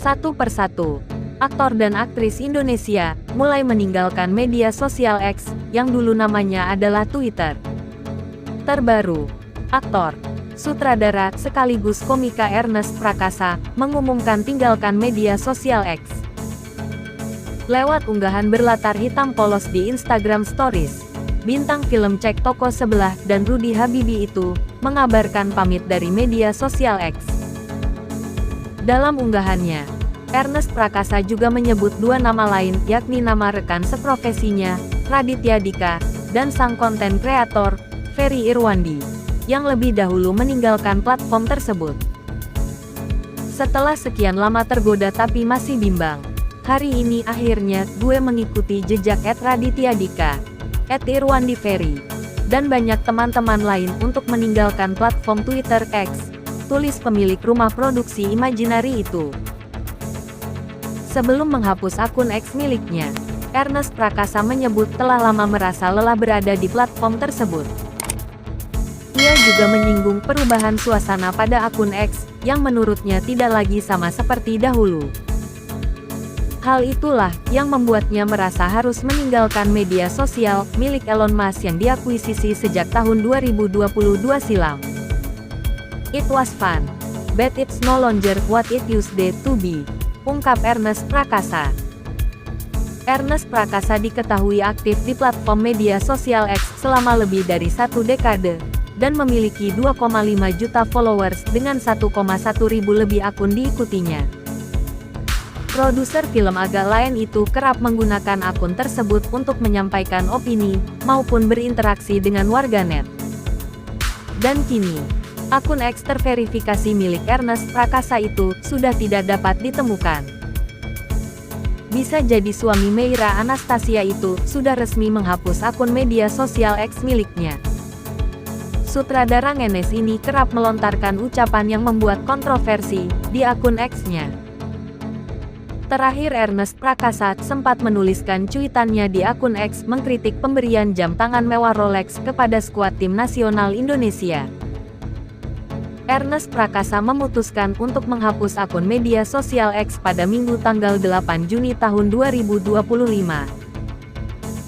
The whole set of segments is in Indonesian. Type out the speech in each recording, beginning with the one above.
Satu persatu, aktor dan aktris Indonesia mulai meninggalkan media sosial X yang dulu namanya adalah Twitter. Terbaru, aktor, sutradara sekaligus komika Ernest Prakasa mengumumkan tinggalkan media sosial X. Lewat unggahan berlatar hitam polos di Instagram Stories, bintang film Cek Toko Sebelah dan Rudy Habibie itu mengabarkan pamit dari media sosial X. Dalam unggahannya, Ernest Prakasa juga menyebut dua nama lain, yakni nama rekan seprofesinya, Raditya Dika, dan sang konten kreator, Ferry Irwandi, yang lebih dahulu meninggalkan platform tersebut. Setelah sekian lama tergoda tapi masih bimbang, hari ini akhirnya gue mengikuti jejak @Raditya Dika, @Irwandi Ferry, dan banyak teman-teman lain untuk meninggalkan platform Twitter X, tulis pemilik rumah produksi Imaginary itu. Sebelum menghapus akun X miliknya, Ernest Prakasa menyebut telah lama merasa lelah berada di platform tersebut. Ia juga menyinggung perubahan suasana pada akun X, yang menurutnya tidak lagi sama seperti dahulu. Hal itulah yang membuatnya merasa harus meninggalkan media sosial milik Elon Musk yang diakuisisi sejak tahun 2022 silam. It was fun, but it's no longer what it used to be, ungkap Ernest Prakasa. Ernest Prakasa diketahui aktif di platform media sosial X selama lebih dari 1 dekade, dan memiliki 2,5 juta followers dengan 1,1 ribu lebih akun diikutinya. Produser film agak lain itu kerap menggunakan akun tersebut untuk menyampaikan opini, maupun berinteraksi dengan warganet. Dan kini, akun X terverifikasi milik Ernest Prakasa itu sudah tidak dapat ditemukan. Bisa jadi suami Meira Anastasia itu sudah resmi menghapus akun media sosial X miliknya. Sutradara ngenes ini kerap melontarkan ucapan yang membuat kontroversi di akun X-nya. Terakhir Ernest Prakasa sempat menuliskan cuitannya di akun X mengkritik pemberian jam tangan mewah Rolex kepada skuad tim nasional Indonesia. Ernest Prakasa memutuskan untuk menghapus akun media sosial X pada Minggu tanggal 8 Juni tahun 2025.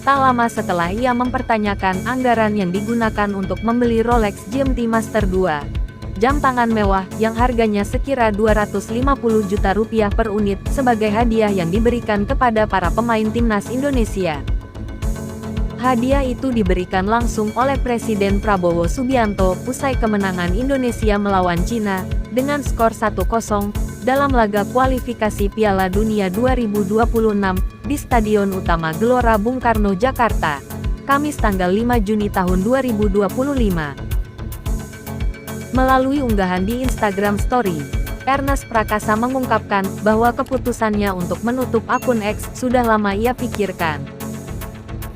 Tak lama setelah ia mempertanyakan anggaran yang digunakan untuk membeli Rolex GMT Master 2, jam tangan mewah yang harganya sekira 250 juta rupiah per unit sebagai hadiah yang diberikan kepada para pemain timnas Indonesia. Hadiah itu diberikan langsung oleh Presiden Prabowo Subianto usai kemenangan Indonesia melawan Cina dengan skor 1-0 dalam laga kualifikasi Piala Dunia 2026 di Stadion Utama Gelora Bung Karno, Jakarta, Kamis tanggal 5 Juni tahun 2025. Melalui unggahan di Instagram Story, Ernest Prakasa mengungkapkan bahwa keputusannya untuk menutup akun X sudah lama ia pikirkan,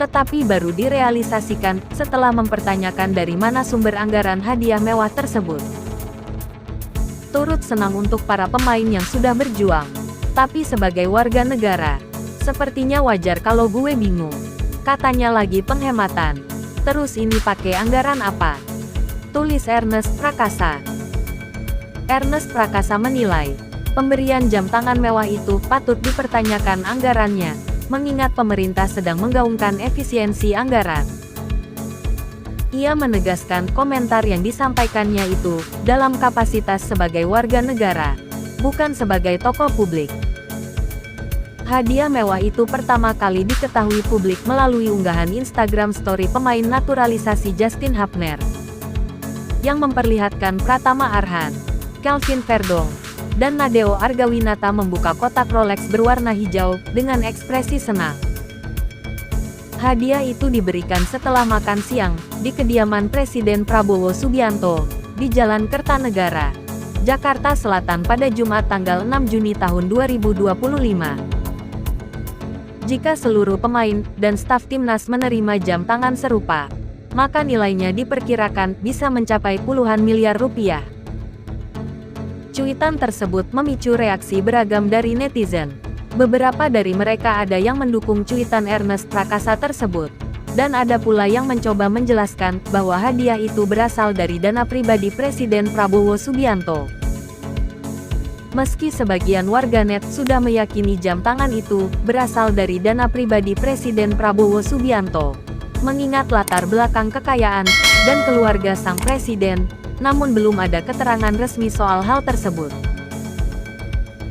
tetapi baru direalisasikan setelah mempertanyakan dari mana sumber anggaran hadiah mewah tersebut. Turut senang untuk para pemain yang sudah berjuang, tapi sebagai warga negara, sepertinya wajar kalau gue bingung. Katanya lagi penghematan. Terus ini pakai anggaran apa? Tulis Ernest Prakasa. Ernest Prakasa menilai, pemberian jam tangan mewah itu patut dipertanyakan anggarannya, mengingat pemerintah sedang menggaungkan efisiensi anggaran. Ia menegaskan komentar yang disampaikannya itu dalam kapasitas sebagai warga negara, bukan sebagai tokoh publik. Hadiah mewah itu pertama kali diketahui publik melalui unggahan Instagram Story pemain naturalisasi Justin Hapner, yang memperlihatkan Pratama Arhan, Kelvin Verdong, dan Nadeo Argawinata membuka kotak Rolex berwarna hijau dengan ekspresi senang. Hadiah itu diberikan setelah makan siang di kediaman Presiden Prabowo Subianto di Jalan Kertanegara, Jakarta Selatan pada Jumat tanggal 6 Juni tahun 2025. Jika seluruh pemain dan staf timnas menerima jam tangan serupa, maka nilainya diperkirakan bisa mencapai puluhan miliar rupiah. Cuitan tersebut memicu reaksi beragam dari netizen. Beberapa dari mereka ada yang mendukung cuitan Ernest Prakasa tersebut, dan ada pula yang mencoba menjelaskan bahwa hadiah itu berasal dari dana pribadi Presiden Prabowo Subianto. Meski sebagian warganet sudah meyakini jam tangan itu berasal dari dana pribadi Presiden Prabowo Subianto, mengingat latar belakang kekayaan dan keluarga sang presiden, namun belum ada keterangan resmi soal hal tersebut.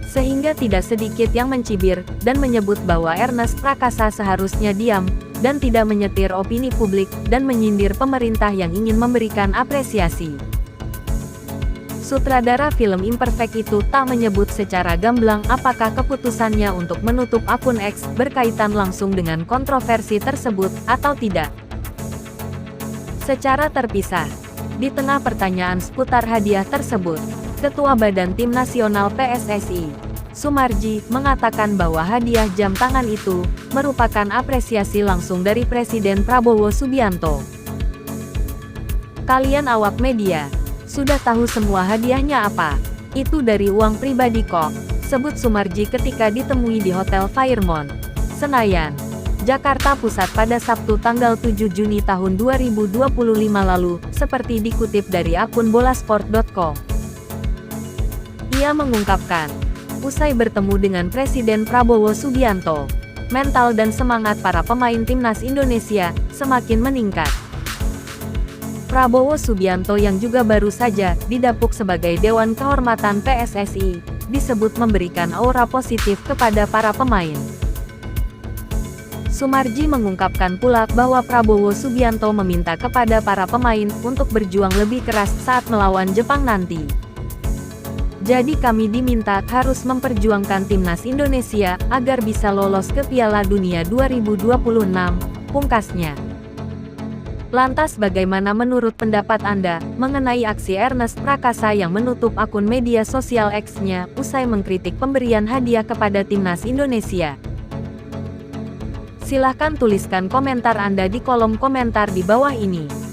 Sehingga tidak sedikit yang mencibir dan menyebut bahwa Ernest Prakasa seharusnya diam dan tidak menyetir opini publik dan menyindir pemerintah yang ingin memberikan apresiasi. Sutradara film Imperfect itu tak menyebut secara gamblang apakah keputusannya untuk menutup akun X berkaitan langsung dengan kontroversi tersebut atau tidak. Secara terpisah, di tengah pertanyaan seputar hadiah tersebut, Ketua Badan Tim Nasional PSSI, Sumarji, mengatakan bahwa hadiah jam tangan itu merupakan apresiasi langsung dari Presiden Prabowo Subianto. Kalian awak media sudah tahu semua hadiahnya apa. Itu dari uang pribadi kok, sebut Sumarji ketika ditemui di Hotel Fairmont, Senayan, Jakarta Pusat pada Sabtu tanggal 7 Juni tahun 2025 lalu, seperti dikutip dari akun bolasport.com. Ia mengungkapkan, usai bertemu dengan Presiden Prabowo Subianto, mental dan semangat para pemain timnas Indonesia semakin meningkat. Prabowo Subianto yang juga baru saja didapuk sebagai Dewan Kehormatan PSSI, disebut memberikan aura positif kepada para pemain. Sumarji mengungkapkan pula bahwa Prabowo Subianto meminta kepada para pemain untuk berjuang lebih keras saat melawan Jepang nanti. Jadi kami diminta harus memperjuangkan timnas Indonesia agar bisa lolos ke Piala Dunia 2026, pungkasnya. Lantas bagaimana menurut pendapat Anda mengenai aksi Ernest Prakasa yang menutup akun media sosial X-nya usai mengkritik pemberian hadiah kepada timnas Indonesia? Silahkan tuliskan komentar Anda di kolom komentar di bawah ini.